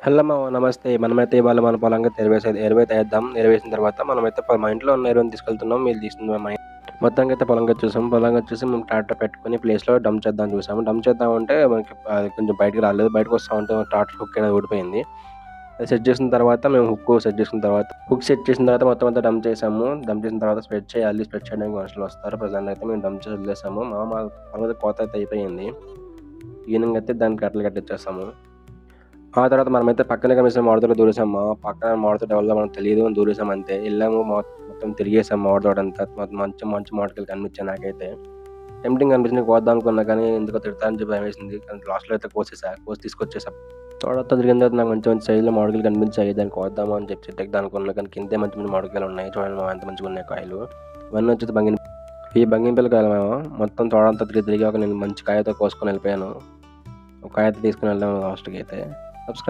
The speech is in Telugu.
హలో మామ నమస్తే. మనమైతే ఇవాళ మన పొలంగా ఎరువైతే ఏద్దాం. ఎరువేసిన తర్వాత మనమైతే మా ఇంట్లో ఉన్న ఎరువుని తీసుకెళ్తున్నాం. మీరు తీస్తుంది మొత్తానికైతే పొలంగా చూసాం. పొలంగా చూసి మేము ట్రాక్టర్ పెట్టుకొని ప్లేస్‌లో డంప్ చేద్దామని చూసాము. డంప్ చేద్దామంటే మనకి అది కొంచెం బయటికి రాలేదు. బయటకొస్తా ఉంటే ట్రాక్టర్ హుక్ అనేది ఊడిపోయింది. అది సెట్ చేసిన తర్వాత మేము హుక్ సెట్ చేసిన తర్వాత మొత్తం అంతా డంప్ చేసాము. డంప్ చేసిన తర్వాత స్ప్రెడ్ చేయాలి. స్ప్రెడ్ చేయడానికి మనుషులు వస్తారు. ప్రెజెంట్ అయితే మేము డంప్ చేసి వదిలేసాము. మా పొలం కోత అయితే అయిపోయింది. ఈవినింగ్ అయితే దానికి కట్టలు కట్టిచ్చేస్తాము. ఆ తర్వాత మనమైతే పక్కనే కనిపించిన మామిడి తోటలో దూరేసాం. పక్కన మామిడి తోట ఎవరిదో మనకు తెలీదు. దూరేసాం అంతే. ఎళ్ళాము మొత్తం తిరిగేసాం మామిడి తోటంతా. మంచి మంచి మామిడికాయలు కనిపించాయి నాకైతే. టెంప్టింగ్ అనిపించింది కోద్దాం అనుకున్నా కానీ ఎందుకో తిడతారని చెప్పి భయమేసింది. కానీ లాస్ట్‌లో అయితే కోసి తీసుకొచ్చేసా. తోటంతా తిరిగిన తర్వాత నాకు మంచి మంచి సైజులో మామిడికాయలు కనిపించాయి. దాన్ని కోద్దాము అని చెప్పి చెట్టెక్కుదాం అనుకున్నా కానీ కిందే మంచి మంచి మామిడికాయలు ఉన్నాయి. చూడండి ఎంత మంచిగున్నాయి కాయలు. ఇవన్నీ వచ్చేసి ఈ బంగినపల్లి కాయలేమో మొత్తం తోటంతా తిరిగి ఒక నేను మంచి కాయతో కోసుకొని వెళ్ళిపోయాను. ఒక కాయ అయితే తీసుకొని వెళ్ళాము లాస్ట్‌కి అయితే. సబ్స్క్రైబ్